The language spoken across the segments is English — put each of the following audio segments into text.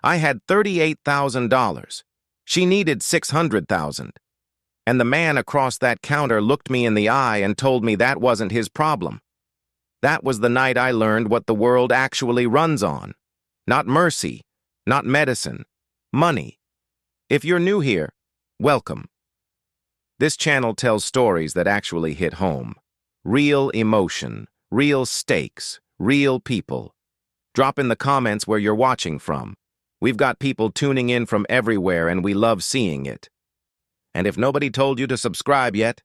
I had $38,000. She needed $600,000. And the man across that counter looked me in the eye and told me that wasn't his problem. That was the night I learned what the world actually runs on. Not mercy, not medicine, money. If you're new here, welcome. This channel tells stories that actually hit home. Real emotion, real stakes, real people. Drop in the comments where you're watching from. We've got people tuning in from everywhere and we love seeing it. And if nobody told you to subscribe yet,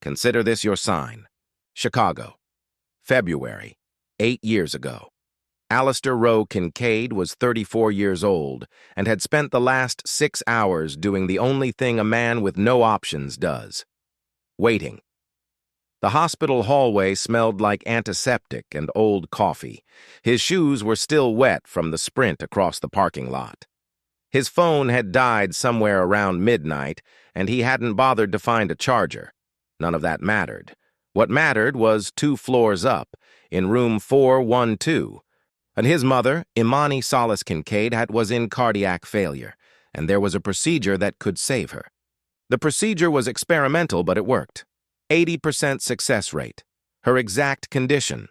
consider this your sign. Chicago, February, 8 years ago. Alistair Kincaid was 34 years old and had spent the last 6 hours doing the only thing a man with no options does: waiting. The hospital hallway smelled like antiseptic and old coffee. His shoes were still wet from the sprint across the parking lot. His phone had died somewhere around midnight, and he hadn't bothered to find a charger. None of that mattered. What mattered was 2 floors up, in room 412. And his mother, Alistair Kincaid, was in cardiac failure, and there was a procedure that could save her. The procedure was experimental, but it worked. 80% success rate. Her exact condition.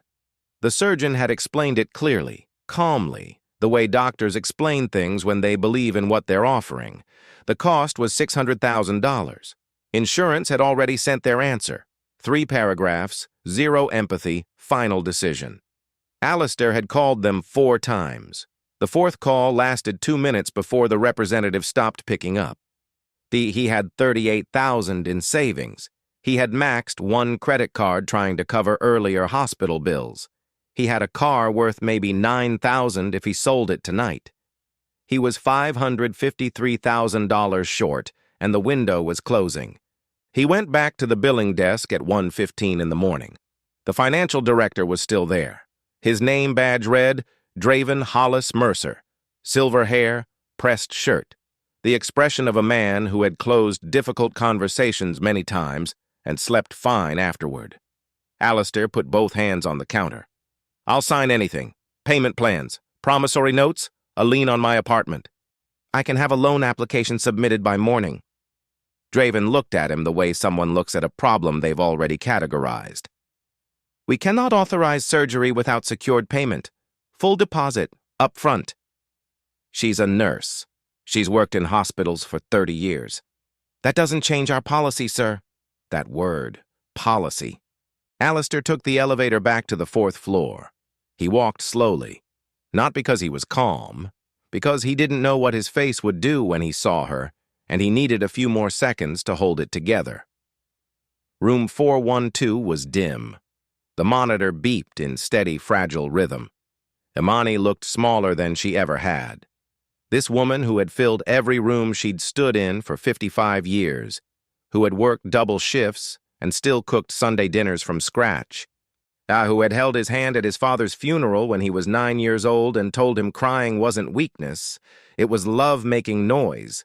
The surgeon had explained it clearly, calmly, the way doctors explain things when they believe in what they're offering. The cost was $600,000. Insurance had already sent their answer. 3 paragraphs, 0 empathy, final decision. Alistair had called them 4 times. The 4th call lasted 2 minutes before the representative stopped picking up. He had $38,000 in savings. He had maxed 1 credit card trying to cover earlier hospital bills. He had a car worth maybe $9,000 if he sold it tonight. He was $553,000 short, and the window was closing. He went back to the billing desk at 1:15 in the morning. The financial director was still there. His name badge read, Draven Hollis Mercer. Silver hair, pressed shirt. The expression of a man who had closed difficult conversations many times and slept fine afterward. Alistair put both hands on the counter. I'll sign anything. Payment plans, promissory notes, a lien on my apartment. I can have a loan application submitted by morning. Draven looked at him the way someone looks at a problem they've already categorized. We cannot authorize surgery without secured payment. Full deposit, up front. She's a nurse. She's worked in hospitals for 30 years. That doesn't change our policy, sir. That word, policy. Alistair took the elevator back to the 4th floor. He walked slowly, not because he was calm, because he didn't know what his face would do when he saw her, and he needed a few more seconds to hold it together. Room 412 was dim. The monitor beeped in steady, fragile rhythm. Imani looked smaller than she ever had. This woman who had filled every room she'd stood in for 55 years, who had worked double shifts and still cooked Sunday dinners from scratch, who had held his hand at his father's funeral when he was 9 years old and told him crying wasn't weakness, it was love making noise.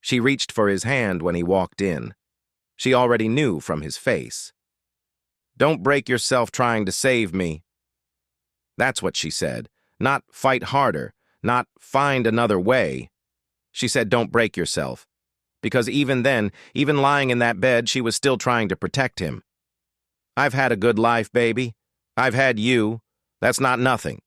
She reached for his hand when he walked in. She already knew from his face. Don't break yourself trying to save me. That's what she said, not fight harder, not find another way. She said don't break yourself. Because even then, even lying in that bed, she was still trying to protect him. I've had a good life, baby. I've had you. That's not nothing.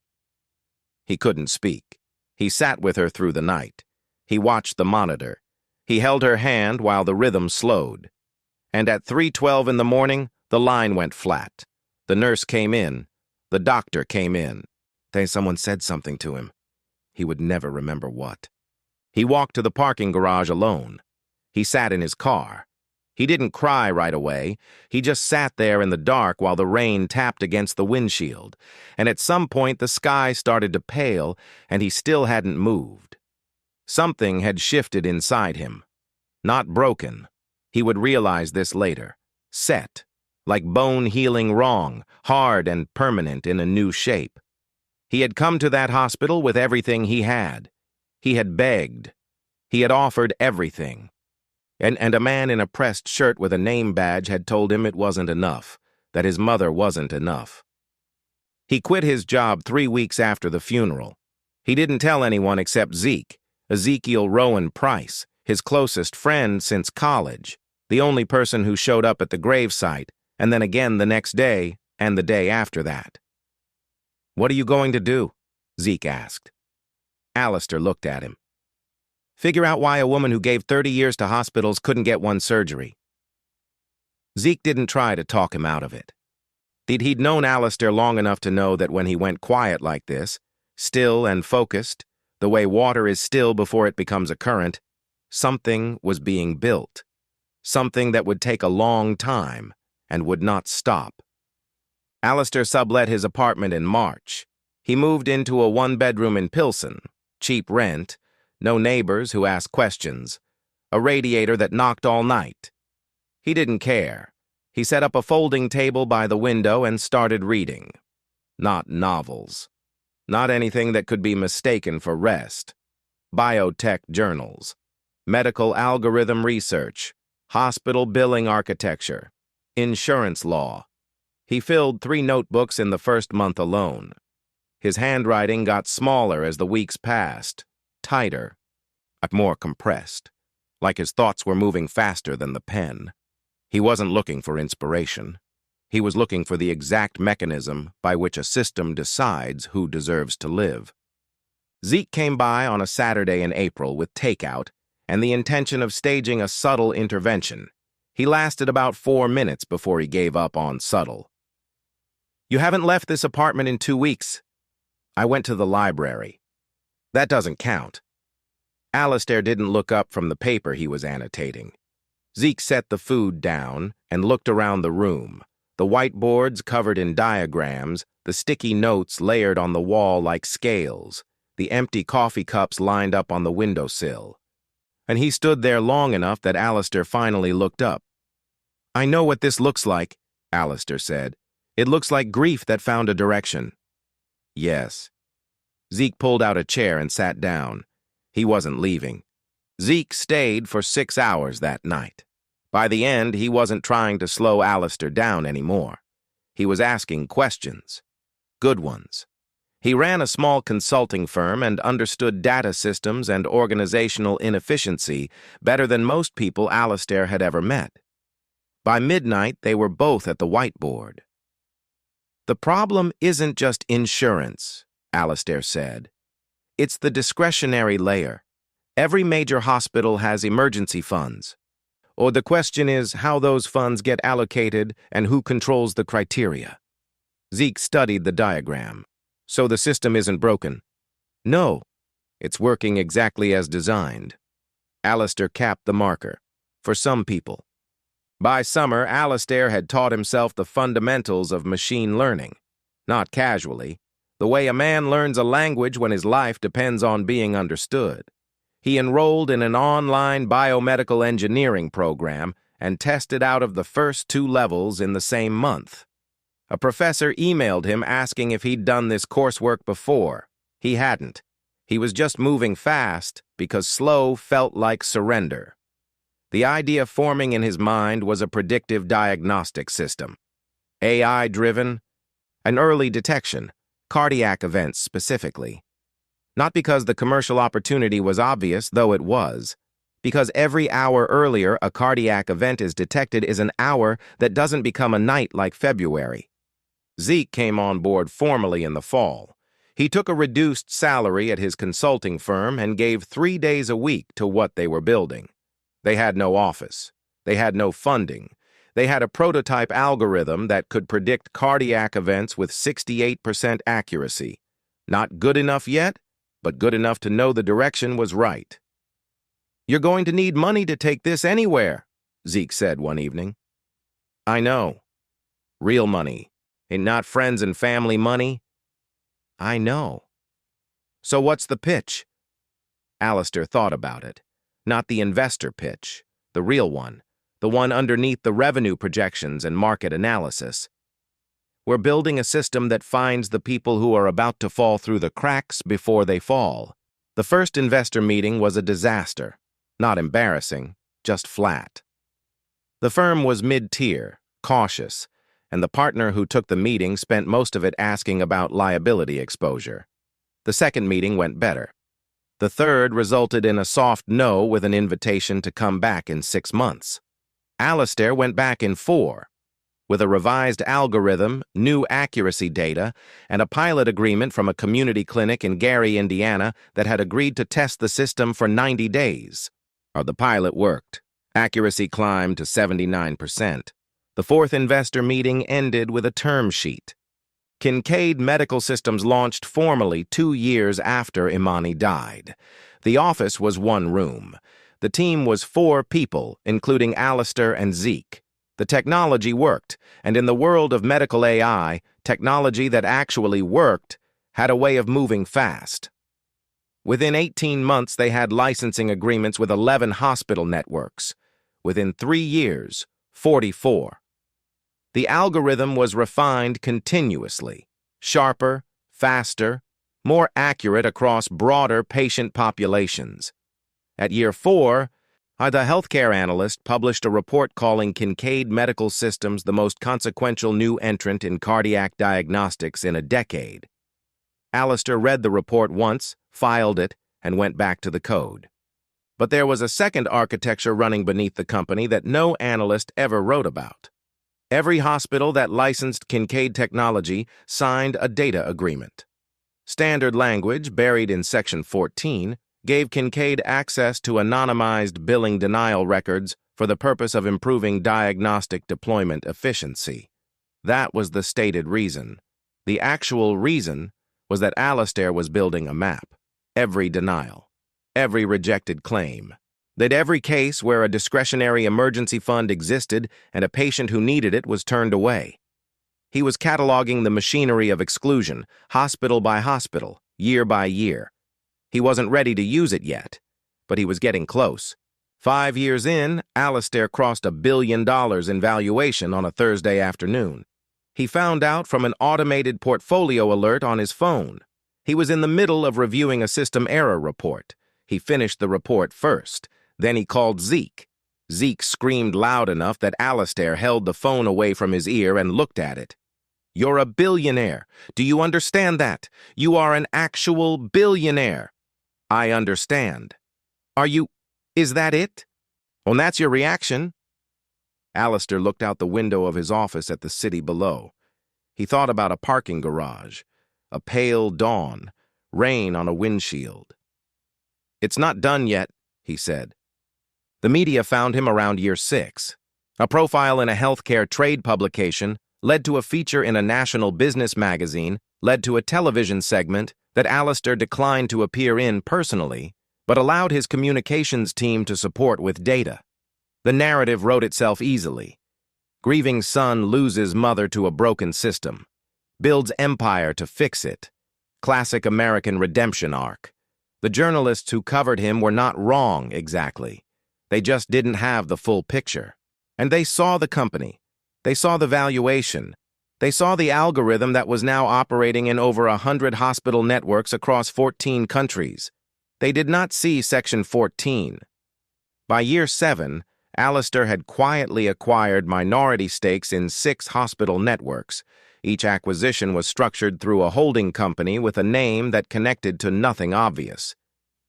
He couldn't speak. He sat with her through the night. He watched the monitor. He held her hand while the rhythm slowed. And at 3:12 in the morning, the line went flat. The nurse came in. The doctor came in. Then someone said something to him. He would never remember what. He walked to the parking garage alone. He sat in his car. He didn't cry right away. He just sat there in the dark while the rain tapped against the windshield, and at some point the sky started to pale, and he still hadn't moved. Something had shifted inside him. Not broken. He would realize this later. Set, like bone healing wrong, hard and permanent in a new shape. He had come to that hospital with everything he had. He had begged. He had offered everything. And a man in a pressed shirt with a name badge had told him it wasn't enough, that his mother wasn't enough. He quit his job 3 weeks after the funeral. He didn't tell anyone except Zeke, Ezekiel Rowan Price, his closest friend since college, the only person who showed up at the gravesite, and then again the next day and the day after that. "What are you going to do?" Zeke asked. Alistair looked at him. "Figure out why a woman who gave 30 years to hospitals couldn't get one surgery." Zeke didn't try to talk him out of it. He'd known Alistair long enough to know that when he went quiet like this, still and focused, the way water is still before it becomes a current, something was being built. Something that would take a long time and would not stop. Alistair sublet his apartment in March. He moved into a one-bedroom in Pilsen, cheap rent, no neighbors who asked questions, a radiator that knocked all night. He didn't care. He set up a folding table by the window and started reading. Not novels. Not anything that could be mistaken for rest. Biotech journals. Medical algorithm research. Hospital billing architecture. Insurance law. He filled 3 notebooks in the first month alone. His handwriting got smaller as the weeks passed, tighter, more compressed, like his thoughts were moving faster than the pen. He wasn't looking for inspiration. He was looking for the exact mechanism by which a system decides who deserves to live. Zeke came by on a Saturday in April with takeout and the intention of staging a subtle intervention. He lasted about 4 minutes before he gave up on subtle. "You haven't left this apartment in 2 weeks. I went to the library." "That doesn't count." Alistair didn't look up from the paper he was annotating. Zeke set the food down and looked around the room, the whiteboards covered in diagrams, the sticky notes layered on the wall like scales, the empty coffee cups lined up on the windowsill. And he stood there long enough that Alistair finally looked up. "I know what this looks like," Alistair said. "It looks like grief that found a direction." "Yes." Zeke pulled out a chair and sat down. He wasn't leaving. Zeke stayed for 6 hours that night. By the end, he wasn't trying to slow Alistair down anymore. He was asking questions. Good ones. He ran a small consulting firm and understood data systems and organizational inefficiency better than most people Alistair had ever met. By midnight, they were both at the whiteboard. "The problem isn't just insurance," Alistair said. "It's the discretionary layer. Every major hospital has emergency funds. Or the question is how those funds get allocated and who controls the criteria." Zeke studied the diagram. "So the system isn't broken?" "No, it's working exactly as designed." Alistair capped the marker. "For some people." By summer, Alistair had taught himself the fundamentals of machine learning. Not casually, the way a man learns a language when his life depends on being understood. He enrolled in an online biomedical engineering program and tested out of the first 2 levels in the same month. A professor emailed him asking if he'd done this coursework before. He hadn't. He was just moving fast because slow felt like surrender. The idea forming in his mind was a predictive diagnostic system. AI-driven, an early detection, cardiac events specifically. Not because the commercial opportunity was obvious, though it was. Because every hour earlier a cardiac event is detected is an hour that doesn't become a night like February. Zeke came on board formally in the fall. He took a reduced salary at his consulting firm and gave 3 days a week to what they were building. They had no office. They had no funding. They had a prototype algorithm that could predict cardiac events with 68% accuracy. Not good enough yet, but good enough to know the direction was right. "You're going to need money to take this anywhere," Zeke said one evening. "I know. Real money. And not friends and family money." "I know." "So what's the pitch?" Alistair thought about it. Not the investor pitch, the real one, the one underneath the revenue projections and market analysis. "We're building a system that finds the people who are about to fall through the cracks before they fall." The first investor meeting was a disaster. Not embarrassing, just flat. The firm was mid-tier, cautious, and the partner who took the meeting spent most of it asking about liability exposure. The second meeting went better. The third resulted in a soft no with an invitation to come back in 6 months. Alistair went back in 4, with a revised algorithm, new accuracy data, and a pilot agreement from a community clinic in Gary, Indiana that had agreed to test the system for 90 days. The pilot worked. Accuracy climbed to 79%. The fourth investor meeting ended with a term sheet. Kincaid Medical Systems launched formally 2 years after Imani died. The office was 1 room. The team was 4 people, including Alistair and Zeke. The technology worked, and in the world of medical AI, technology that actually worked had a way of moving fast. Within 18 months, they had licensing agreements with 11 hospital networks. Within 3 years, 44. The algorithm was refined continuously, sharper, faster, more accurate across broader patient populations. At year 4, the healthcare analyst published a report calling Kincaid Medical Systems the most consequential new entrant in cardiac diagnostics in a decade. Alistair read the report once, filed it, and went back to the code. But there was a second architecture running beneath the company that no analyst ever wrote about. Every hospital that licensed Kincaid technology signed a data agreement. Standard language, buried in Section 14, gave Kincaid access to anonymized billing denial records for the purpose of improving diagnostic deployment efficiency. That was the stated reason. The actual reason was that Alistair was building a map. Every denial, every rejected claim, that every case where a discretionary emergency fund existed and a patient who needed it was turned away. He was cataloging the machinery of exclusion, hospital by hospital, year by year. He wasn't ready to use it yet, but he was getting close. 5 years in, Alistair crossed $1 billion in valuation on a Thursday afternoon. He found out from an automated portfolio alert on his phone. He was in the middle of reviewing a system error report. He finished the report first. Then he called Zeke. Zeke screamed loud enough that Alistair held the phone away from his ear and looked at it. "You're a billionaire. Do you understand that? You are an actual billionaire." "I understand." Is that it?" "Well, that's your reaction." Alistair looked out the window of his office at the city below. He thought about a parking garage, a pale dawn, rain on a windshield. "It's not done yet," he said. The media found him around year 6. A profile in a healthcare trade publication led to a feature in a national business magazine, led to a television segment that Alistair declined to appear in personally, but allowed his communications team to support with data. The narrative wrote itself easily. Grieving son loses mother to a broken system, builds empire to fix it. Classic American redemption arc. The journalists who covered him were not wrong exactly. They just didn't have the full picture. And they saw the company. They saw the valuation. They saw the algorithm that was now operating in over 100 hospital networks across 14 countries. They did not see Section 14. By year 7, Alistair had quietly acquired minority stakes in 6 hospital networks. Each acquisition was structured through a holding company with a name that connected to nothing obvious.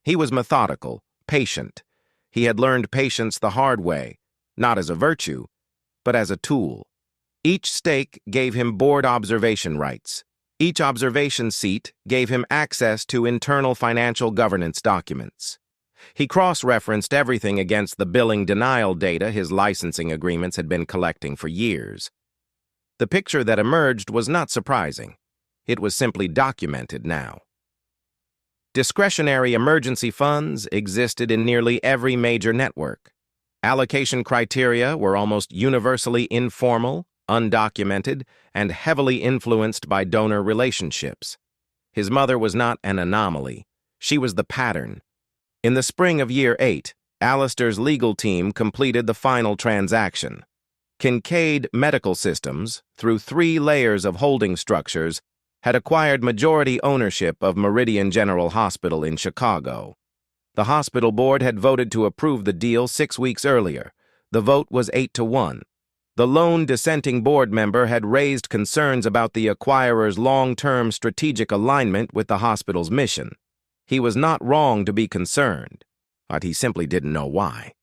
He was methodical, patient. He had learned patience the hard way, not as a virtue, but as a tool. Each stake gave him board observation rights. Each observation seat gave him access to internal financial governance documents. He cross-referenced everything against the billing denial data his licensing agreements had been collecting for years. The picture that emerged was not surprising. It was simply documented now. Discretionary emergency funds existed in nearly every major network. Allocation criteria were almost universally informal, undocumented, and heavily influenced by donor relationships. His mother was not an anomaly. She was the pattern. In the spring of year 8, Alistair's legal team completed the final transaction. Kincaid Medical Systems, through 3 layers of holding structures, had acquired majority ownership of Meridian General Hospital in Chicago. The hospital board had voted to approve the deal 6 weeks earlier. The vote was 8-1. The lone dissenting board member had raised concerns about the acquirer's long-term strategic alignment with the hospital's mission. He was not wrong to be concerned, but he simply didn't know why.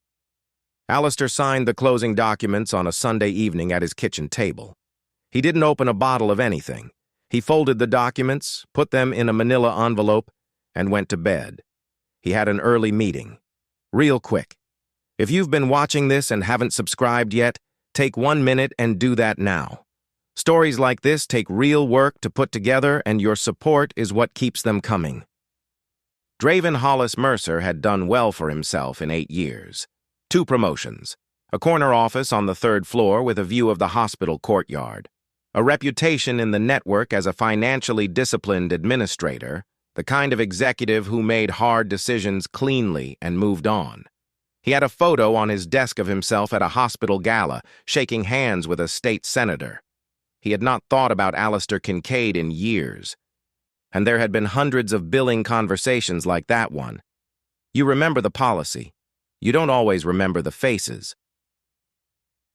Alistair signed the closing documents on a Sunday evening at his kitchen table. He didn't open a bottle of anything. He folded the documents, put them in a manila envelope, and went to bed. He had an early meeting. Real quick. If you've been watching this and haven't subscribed yet, take 1 minute and do that now. Stories like this take real work to put together, and your support is what keeps them coming. Draven Hollis Mercer had done well for himself in 8 years. 2 promotions, a corner office on the 3rd floor with a view of the hospital courtyard, a reputation in the network as a financially disciplined administrator, the kind of executive who made hard decisions cleanly and moved on. He had a photo on his desk of himself at a hospital gala, shaking hands with a state senator. He had not thought about Alistair Kincaid in years, and there had been hundreds of billing conversations like that one. You remember the policy. You don't always remember the faces.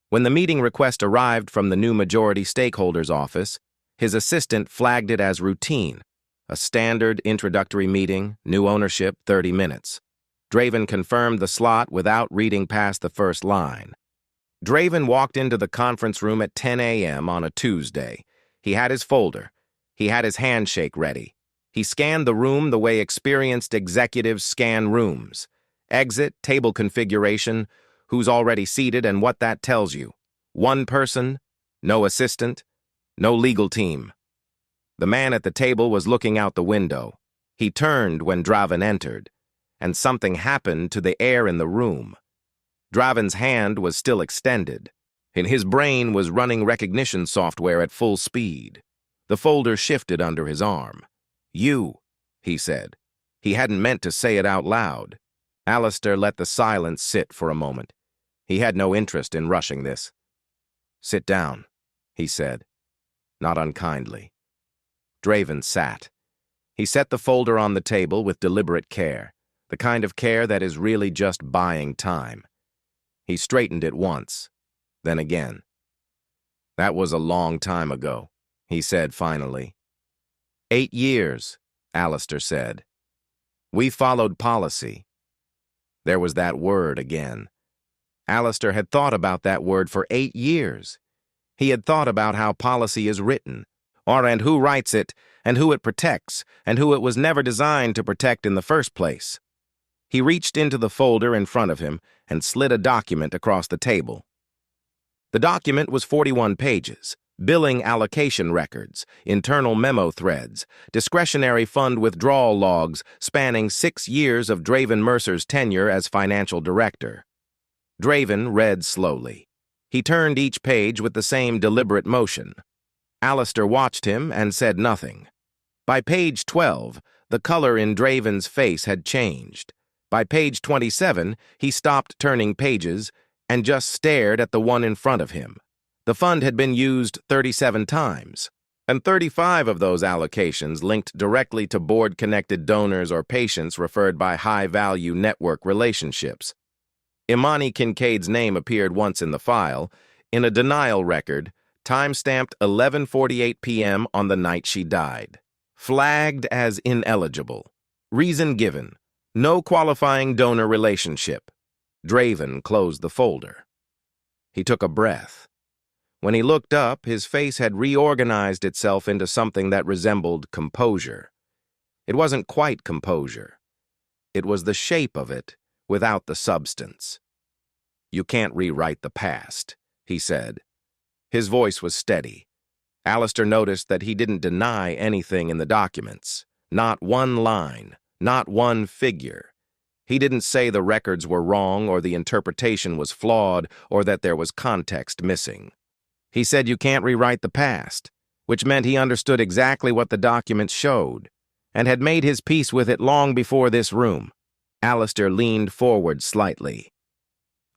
When the meeting request arrived from the new majority stakeholders office, his assistant flagged it as routine, a standard introductory meeting, new ownership, 30 minutes. Draven confirmed the slot without reading past the first line. Draven walked into the conference room at 10 a.m. on a Tuesday. He had his folder. He had his handshake ready. He scanned the room the way experienced executives scan rooms. Exit, table configuration, who's already seated and what that tells you. 1 person, no assistant, no legal team. The man at the table was looking out the window. He turned when Draven entered, and something happened to the air in the room. Draven's hand was still extended. In his brain was running recognition software at full speed. The folder shifted under his arm. "You," he said. He hadn't meant to say it out loud. Alistair let the silence sit for a moment. He had no interest in rushing this. "Sit down," he said, not unkindly. Draven sat. He set the folder on the table with deliberate care, the kind of care that is really just buying time. He straightened it once, then again. "That was a long time ago," he said finally. 8 years, Alistair said. "We followed policy." There was that word again. Alistair had thought about that word for 8 years. He had thought about how policy is written, and who writes it, and who it protects, and who it was never designed to protect in the first place. He reached into the folder in front of him and slid a document across the table. The document was 41 pages. Billing allocation records, internal memo threads, discretionary fund withdrawal logs spanning 6 years of Draven Mercer's tenure as financial director. Draven read slowly. He turned each page with the same deliberate motion. Alistair watched him and said nothing. By page 12, the color in Draven's face had changed. By page 27, he stopped turning pages and just stared at the one in front of him. The fund had been used 37 times, and 35 of those allocations linked directly to board-connected donors or patients referred by high-value network relationships. Imani Kincaid's name appeared once in the file, in a denial record, time-stamped 11:48 p.m. on the night she died. Flagged as ineligible. Reason given: no qualifying donor relationship. Draven closed the folder. He took a breath. When he looked up, his face had reorganized itself into something that resembled composure. It wasn't quite composure. It was the shape of it, without the substance. "You can't rewrite the past," he said. His voice was steady. Alistair noticed that he didn't deny anything in the documents. Not one line, not one figure. He didn't say the records were wrong or the interpretation was flawed or that there was context missing. He said you can't rewrite the past, which meant he understood exactly what the documents showed, and had made his peace with it long before this room. Alistair leaned forward slightly.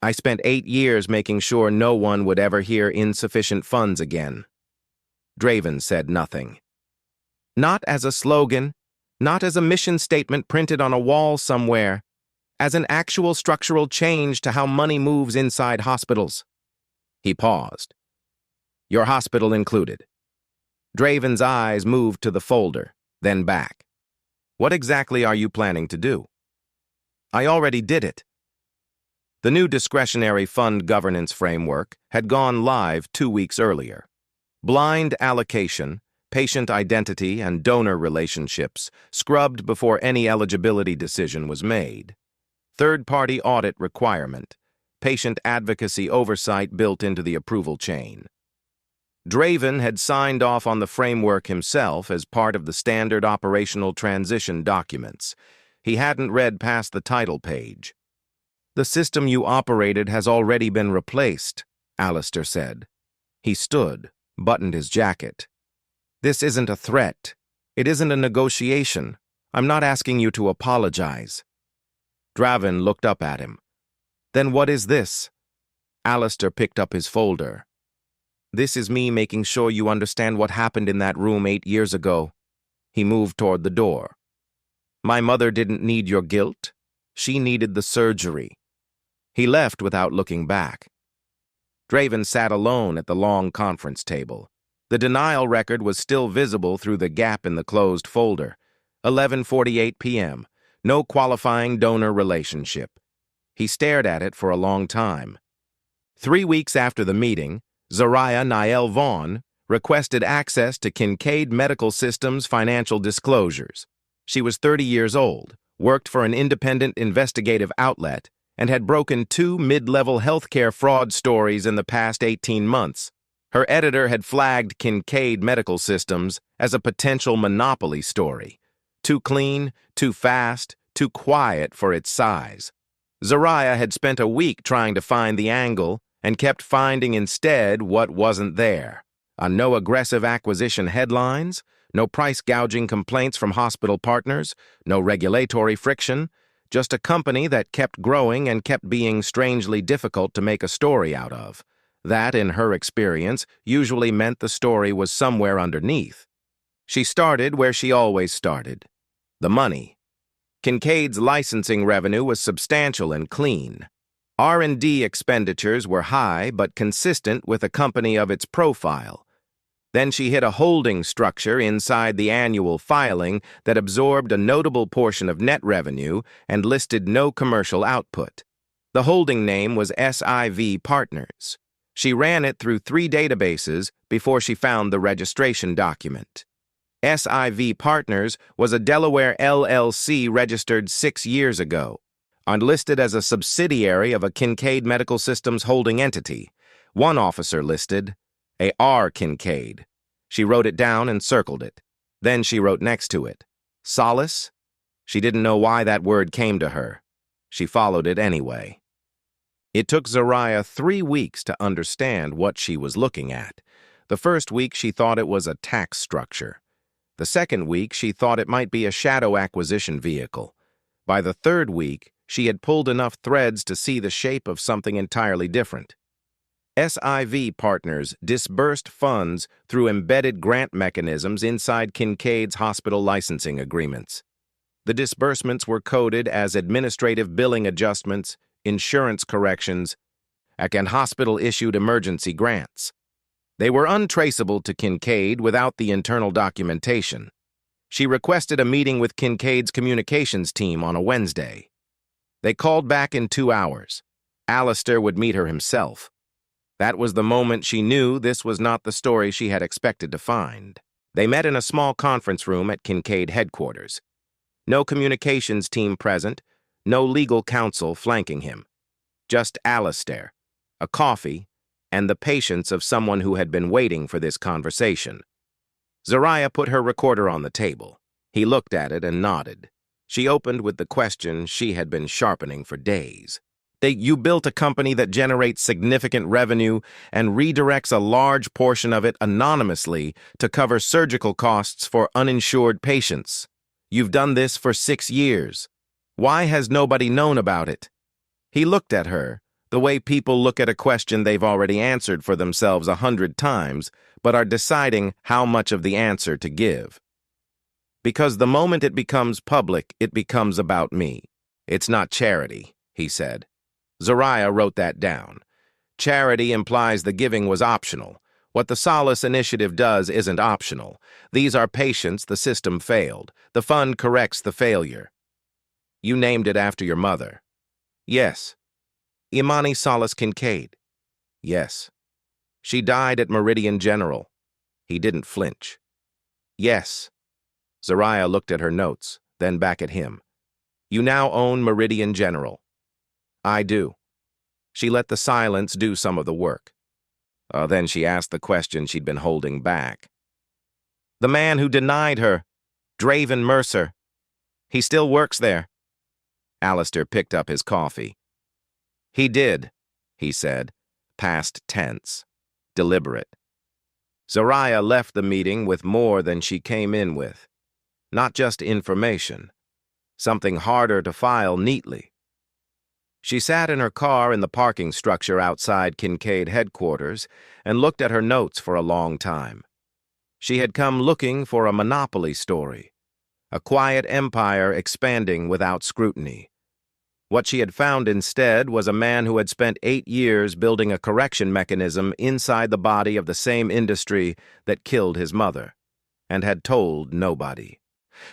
"I spent 8 years making sure no one would ever hear insufficient funds again." Draven said nothing. "Not as a slogan, not as a mission statement printed on a wall somewhere, as an actual structural change to how money moves inside hospitals." He paused. Your hospital included. Draven's eyes moved to the folder, then back. What exactly are you planning to do? I already did it. The new discretionary fund governance framework had gone live 2 weeks earlier. Blind allocation, patient identity, and donor relationships scrubbed before any eligibility decision was made. Third-party audit requirement, patient advocacy oversight built into the approval chain. Draven had signed off on the framework himself as part of the standard operational transition documents. He hadn't read past the title page. The system you operated has already been replaced, Alistair said. He stood, buttoned his jacket. This isn't a threat. It isn't a negotiation. I'm not asking you to apologize. Draven looked up at him. Then what is this? Alistair picked up his folder. This is me making sure you understand what happened in that room 8 years ago. He moved toward the door. My mother didn't need your guilt. She needed the surgery. He left without looking back. Draven sat alone at the long conference table. The denial record was still visible through the gap in the closed folder. 11:48 p.m. No qualifying donor relationship. He stared at it for a long time. 3 weeks after the meeting, Zariah Niall Vaughn requested access to Kincaid Medical System's financial disclosures. She was 30 years old, worked for an independent investigative outlet, and had broken 2 mid-level healthcare fraud stories in the past 18 months. Her editor had flagged Kincaid Medical Systems as a potential monopoly story. Too clean, too fast, too quiet for its size. Zariah had spent a week trying to find the angle and kept finding instead what wasn't there. No aggressive acquisition headlines, no price gouging complaints from hospital partners, no regulatory friction, just a company that kept growing and kept being strangely difficult to make a story out of. That, in her experience, usually meant the story was somewhere underneath. She started where she always started. The money. Kincaid's licensing revenue was substantial and clean. R&D expenditures were high but consistent with a company of its profile. Then she hit a holding structure inside the annual filing that absorbed a notable portion of net revenue and listed no commercial output. The holding name was SIV Partners. She ran it through 3 databases before she found the registration document. SIV Partners was a Delaware LLC registered 6 years ago, listed as a subsidiary of a Kincaid Medical Systems holding entity. One officer listed a R. Kincaid. She wrote it down and circled it. Then she wrote next to it, Solace? She didn't know why that word came to her. She followed it anyway. It took Zariah 3 weeks to understand what she was looking at. The first week she thought it was a tax structure. The second week she thought it might be a shadow acquisition vehicle. By the third week, she had pulled enough threads to see the shape of something entirely different. SIV Partners disbursed funds through embedded grant mechanisms inside Kincaid's hospital licensing agreements. The disbursements were coded as administrative billing adjustments, insurance corrections, and hospital-issued emergency grants. They were untraceable to Kincaid without the internal documentation. She requested a meeting with Kincaid's communications team on a Wednesday. They called back in 2 hours. Alistair would meet her himself. That was the moment she knew this was not the story she had expected to find. They met in a small conference room at Kincaid headquarters. No communications team present, no legal counsel flanking him. Just Alistair, a coffee, and the patience of someone who had been waiting for this conversation. Zariah put her recorder on the table. He looked at it and nodded. She opened with the question she had been sharpening for days. You built a company that generates significant revenue and redirects a large portion of it anonymously to cover surgical costs for uninsured patients. You've done this for 6 years. Why has nobody known about it? He looked at her, the way people look at a question they've already answered for themselves 100 times, but are deciding how much of the answer to give. Because the moment it becomes public, it becomes about me. It's not charity, he said. Zariah wrote that down. Charity implies the giving was optional. What the Solace Initiative does isn't optional. These are patients the system failed. The fund corrects the failure. You named it after your mother. Yes. Imani Solace Kincaid. Yes. She died at Meridian General. He didn't flinch. Yes. Zariah looked at her notes, then back at him. You now own Meridian General. I do. She let the silence do some of the work. Then she asked the question she'd been holding back. The man who denied her, Draven Mercer. He still works there. Alistair picked up his coffee. He did, he said, past tense, deliberate. Zariah left the meeting with more than she came in with. Not just information. Something harder to file neatly. She sat in her car in the parking structure outside Kincaid headquarters and looked at her notes for a long time. She had come looking for a monopoly story, a quiet empire expanding without scrutiny. What she had found instead was a man who had spent 8 years building a correction mechanism inside the body of the same industry that killed his mother, and had told nobody.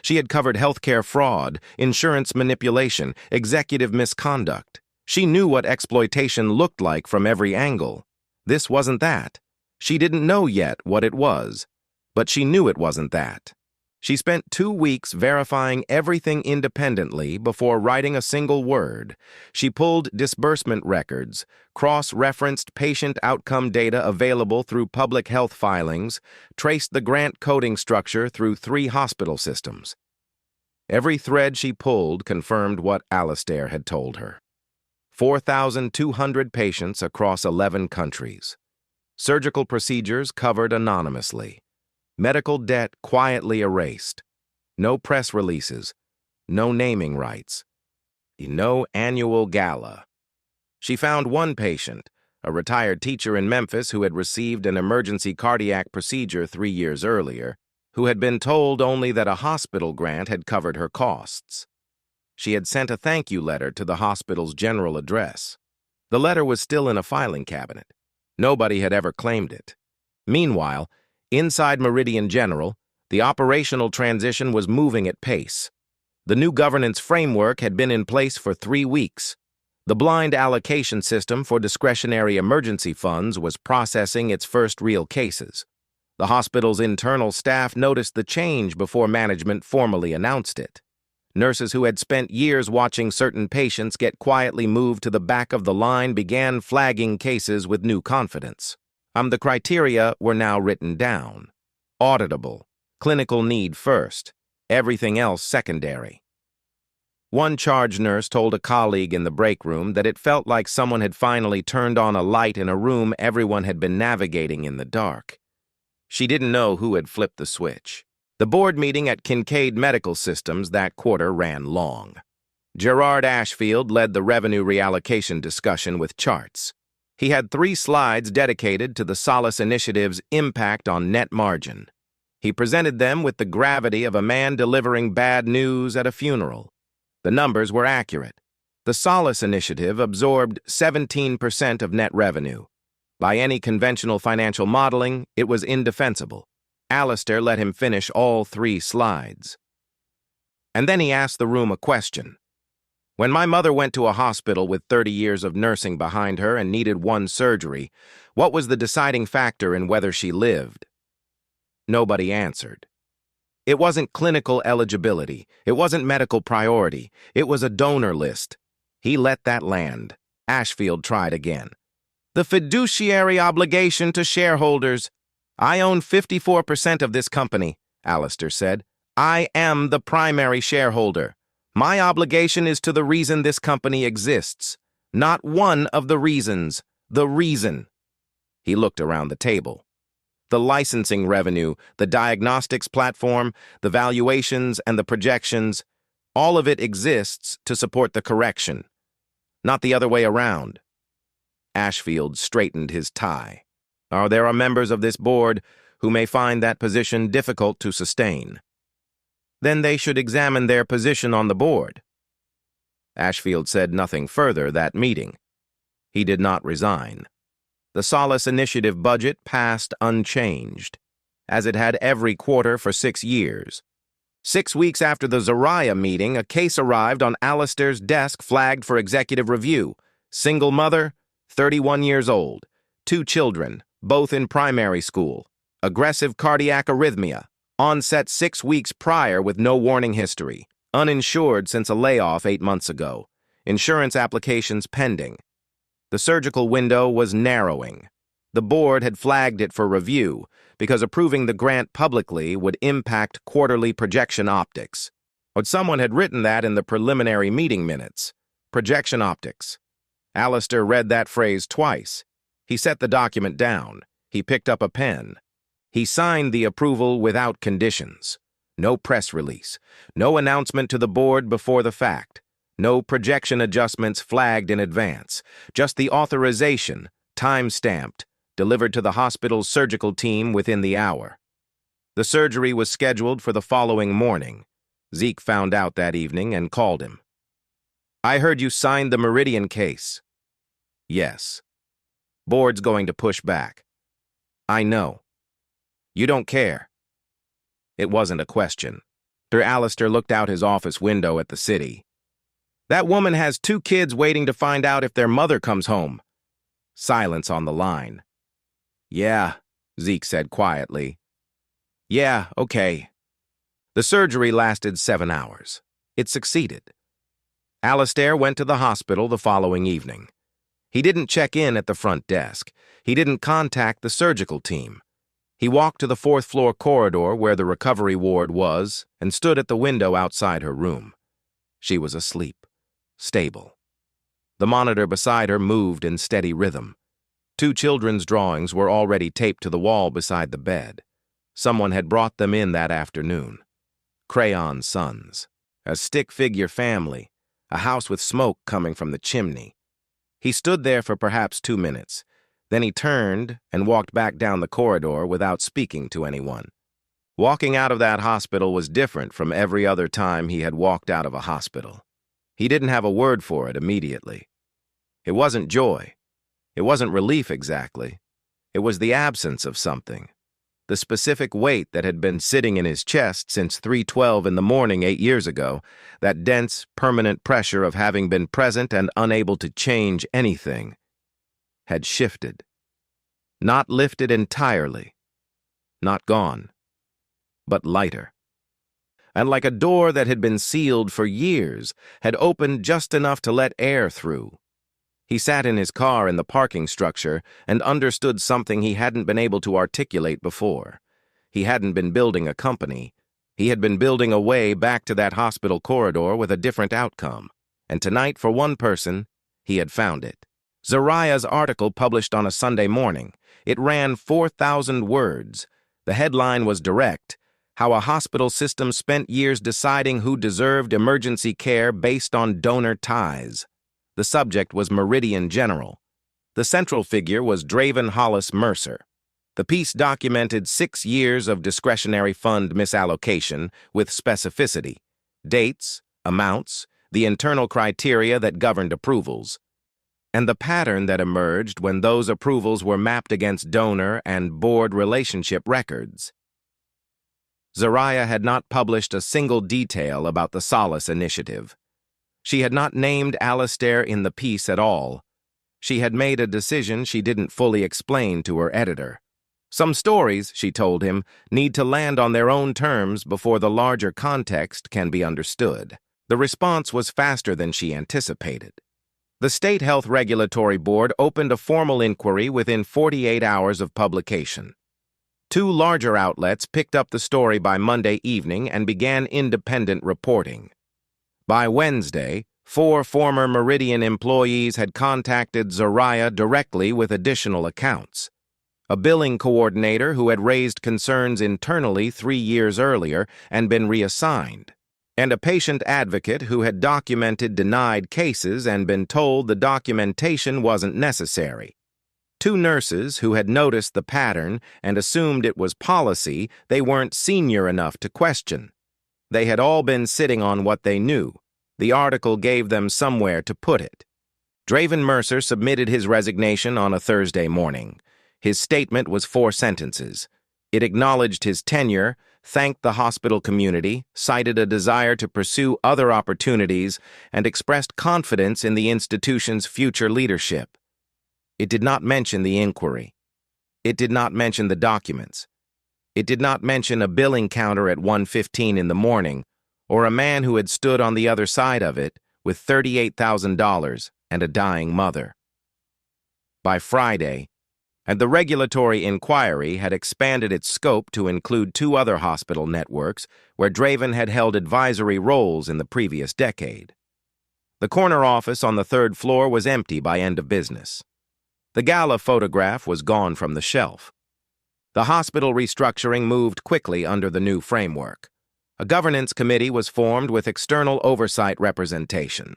She had covered healthcare fraud, insurance manipulation, executive misconduct. She knew what exploitation looked like from every angle. This wasn't that. She didn't know yet what it was, but she knew it wasn't that. She spent 2 weeks verifying everything independently before writing a single word. She pulled disbursement records, cross-referenced patient outcome data available through public health filings, traced the grant coding structure through 3 hospital systems. Every thread she pulled confirmed what Alistair had told her. 4,200 patients across 11 countries. Surgical procedures covered anonymously. Medical debt quietly erased. No press releases. No naming rights. No annual gala. She found one patient, a retired teacher in Memphis who had received an emergency cardiac procedure 3 years earlier, who had been told only that a hospital grant had covered her costs. She had sent a thank you letter to the hospital's general address. The letter was still in a filing cabinet. Nobody had ever claimed it. Meanwhile, inside Meridian General, the operational transition was moving at pace. The new governance framework had been in place for 3 weeks. The blind allocation system for discretionary emergency funds was processing its first real cases. The hospital's internal staff noticed the change before management formally announced it. Nurses who had spent years watching certain patients get quietly moved to the back of the line began flagging cases with new confidence. The criteria were now written down. Auditable. Clinical need first. Everything else secondary. One charge nurse told a colleague in the break room that it felt like someone had finally turned on a light in a room everyone had been navigating in the dark. She didn't know who had flipped the switch. The board meeting at Kincaid Medical Systems that quarter ran long. Gerard Ashfield led the revenue reallocation discussion with charts. He had 3 slides dedicated to the Solace Initiative's impact on net margin. He presented them with the gravity of a man delivering bad news at a funeral. The numbers were accurate. The Solace Initiative absorbed 17% of net revenue. By any conventional financial modeling, it was indefensible. Alistair let him finish all 3 slides. And then he asked the room a question. When my mother went to a hospital with 30 years of nursing behind her and needed 1 surgery, what was the deciding factor in whether she lived? Nobody answered. It wasn't clinical eligibility. It wasn't medical priority. It was a donor list. He let that land. Ashfield tried again. The fiduciary obligation to shareholders. I own 54% of this company, Alistair said. I am the primary shareholder. My obligation is to the reason this company exists. Not one of the reasons. The reason. He looked around the table. The licensing revenue, the diagnostics platform, the valuations and the projections, all of it exists to support the correction. Not the other way around. Ashfield straightened his tie. There are members of this board who may find that position difficult to sustain. Then they should examine their position on the board. Ashfield said nothing further that meeting. He did not resign. The Solace Initiative budget passed unchanged, as it had every quarter for 6 years. 6 weeks after the Zariah meeting, a case arrived on Alistair's desk flagged for executive review. Single mother, 31 years old, 2 children, both in primary school. Aggressive cardiac arrhythmia, onset 6 weeks prior with no warning history. Uninsured since a layoff 8 months ago. Insurance applications pending. The surgical window was narrowing. The board had flagged it for review because approving the grant publicly would impact quarterly projection optics. But someone had written that in the preliminary meeting minutes. Projection optics. Alistair read that phrase twice. He set the document down. He picked up a pen. He signed the approval without conditions. No press release. No announcement to the board before the fact. No projection adjustments flagged in advance. Just the authorization, time-stamped, delivered to the hospital's surgical team within the hour. The surgery was scheduled for the following morning. Zeke found out that evening and called him. "I heard you signed the Meridian case." "Yes." "Board's going to push back." "I know." "You don't care." It wasn't a question. Sir Alistair looked out his office window at the city. "That woman has 2 kids waiting to find out if their mother comes home." Silence on the line. "Yeah," Zeke said quietly. "Yeah, okay." The surgery lasted 7 hours. It succeeded. Alistair went to the hospital the following evening. He didn't check in at the front desk. He didn't contact the surgical team. He walked to the 4th-floor corridor where the recovery ward was and stood at the window outside her room. She was asleep, stable. The monitor beside her moved in steady rhythm. 2 children's drawings were already taped to the wall beside the bed. Someone had brought them in that afternoon. Crayon sons, a stick-figure family, a house with smoke coming from the chimney. He stood there for perhaps 2 minutes. Then he turned and walked back down the corridor without speaking to anyone. Walking out of that hospital was different from every other time he had walked out of a hospital. He didn't have a word for it immediately. It wasn't joy. It wasn't relief exactly. It was the absence of something. The specific weight that had been sitting in his chest since 3:12 in the morning 8 years ago, that dense, permanent pressure of having been present and unable to change anything, had shifted. Not lifted entirely. Not gone. But lighter. And like a door that had been sealed for years, had opened just enough to let air through. He sat in his car in the parking structure and understood something he hadn't been able to articulate before. He hadn't been building a company. He had been building a way back to that hospital corridor with a different outcome. And tonight, for one person, he had found it. Zariah's article published on a Sunday morning. It ran 4,000 words. The headline was direct: How a Hospital System Spent Years Deciding Who Deserved Emergency Care Based on Donor Ties. The subject was Meridian General. The central figure was Draven Hollis Mercer. The piece documented 6 years of discretionary fund misallocation with specificity, dates, amounts, the internal criteria that governed approvals, and the pattern that emerged when those approvals were mapped against donor and board relationship records. Zariah had not published a single detail about the Solace Initiative. She had not named Alistair in the piece at all. She had made a decision she didn't fully explain to her editor. Some stories, she told him, need to land on their own terms before the larger context can be understood. The response was faster than she anticipated. The State Health Regulatory Board opened a formal inquiry within 48 hours of publication. 2 larger outlets picked up the story by Monday evening and began independent reporting. By Wednesday, 4 former Meridian employees had contacted Zariah directly with additional accounts. A billing coordinator who had raised concerns internally 3 years earlier and been reassigned, and a patient advocate who had documented denied cases and been told the documentation wasn't necessary. 2 nurses who had noticed the pattern and assumed it was policy they weren't senior enough to question. They had all been sitting on what they knew. The article gave them somewhere to put it. Draven Mercer submitted his resignation on a Thursday morning. His statement was 4 sentences. It acknowledged his tenure, thanked the hospital community, cited a desire to pursue other opportunities, and expressed confidence in the institution's future leadership. It did not mention the inquiry. It did not mention the documents. It did not mention a billing counter at 1:15 in the morning, or a man who had stood on the other side of it with $38,000 and a dying mother. By Friday, and the regulatory inquiry had expanded its scope to include 2 other hospital networks where Draven had held advisory roles in the previous decade. The corner office on the 3rd floor was empty by end of business. The gala photograph was gone from the shelf. The hospital restructuring moved quickly under the new framework. A governance committee was formed with external oversight representation.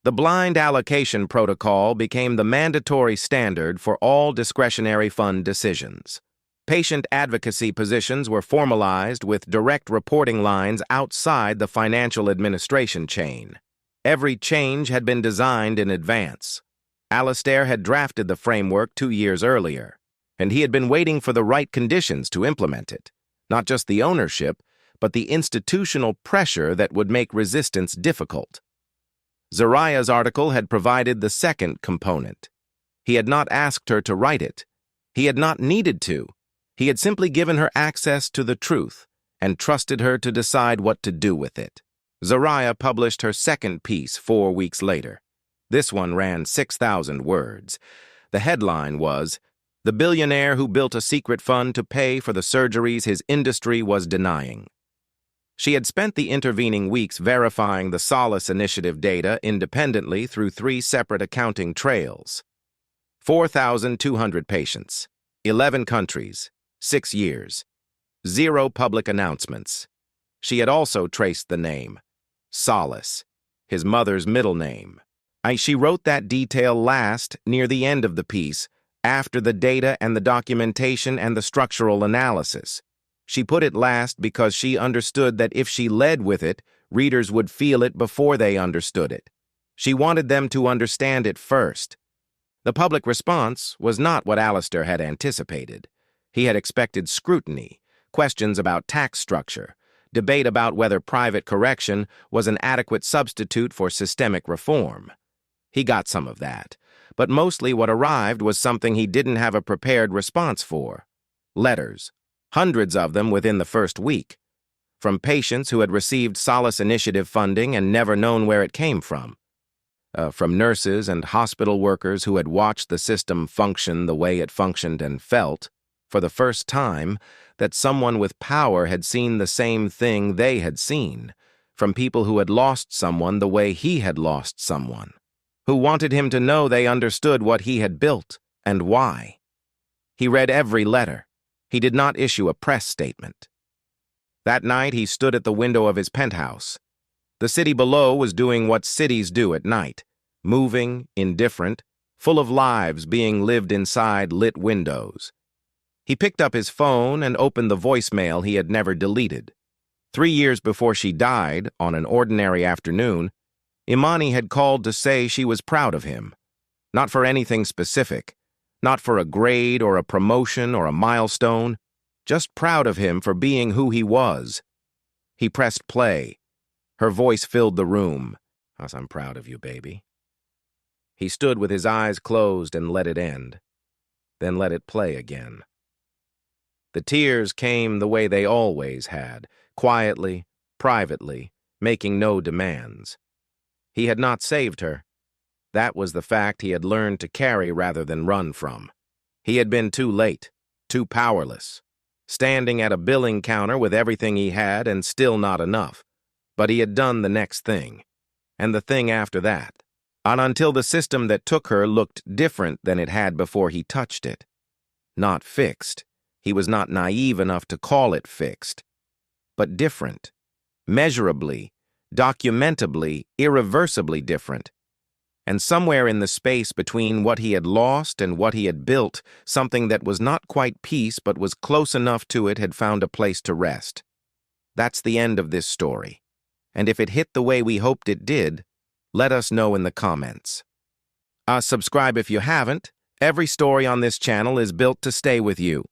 The blind allocation protocol became the mandatory standard for all discretionary fund decisions. Patient advocacy positions were formalized with direct reporting lines outside the financial administration chain. Every change had been designed in advance. Alistair had drafted the framework 2 years earlier, and he had been waiting for the right conditions to implement it, not just the ownership, but the institutional pressure that would make resistance difficult. Zariah's article had provided the second component. He had not asked her to write it. He had not needed to. He had simply given her access to the truth and trusted her to decide what to do with it. Zariah published her second piece 4 weeks later. This one ran 6,000 words. The headline was, "The Billionaire Who Built a Secret Fund to Pay for the Surgeries His Industry Was Denying." She had spent the intervening weeks verifying the Solace Initiative data independently through 3 separate accounting trails. 4,200 patients, 11 countries, 6 years, 0 public announcements. She had also traced the name, Solace, his mother's middle name. She wrote that detail last, near the end of the piece, after the data and the documentation and the structural analysis. She put it last because she understood that if she led with it, readers would feel it before they understood it. She wanted them to understand it first. The public response was not what Alistair had anticipated. He had expected scrutiny, questions about tax structure, debate about whether private correction was an adequate substitute for systemic reform. He got some of that, but mostly what arrived was something he didn't have a prepared response for. Letters. Hundreds of them within the first week, from patients who had received Solace Initiative funding and never known where it came from nurses and hospital workers who had watched the system function the way it functioned and felt, for the first time, that someone with power had seen the same thing they had seen, from people who had lost someone the way he had lost someone, who wanted him to know they understood what he had built and why. He read every letter. He did not issue a press statement. That night, he stood at the window of his penthouse. The city below was doing what cities do at night, moving, indifferent, full of lives being lived inside lit windows. He picked up his phone and opened the voicemail he had never deleted. 3 years before she died, on an ordinary afternoon, Imani had called to say she was proud of him. Not for anything specific, not for a grade or a promotion or a milestone, just proud of him for being who he was. He pressed play. Her voice filled the room. "I'm proud of you, baby." He stood with his eyes closed and let it end, then let it play again. The tears came the way they always had, quietly, privately, making no demands. He had not saved her. That was the fact he had learned to carry rather than run from. He had been too late, too powerless, standing at a billing counter with everything he had and still not enough. But he had done the next thing, and the thing after that, and until the system that took her looked different than it had before he touched it. Not fixed. He was not naive enough to call it fixed, but different, measurably, documentably, irreversibly different. And somewhere in the space between what he had lost and what he had built, something that was not quite peace but was close enough to it had found a place to rest. That's the end of this story. And if it hit the way we hoped it did, let us know in the comments. Subscribe if you haven't. Every story on this channel is built to stay with you.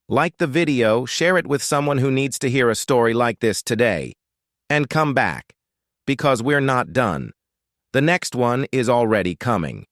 Like the video, share it with someone who needs to hear a story like this today. And come back, because we're not done. The next one is already coming.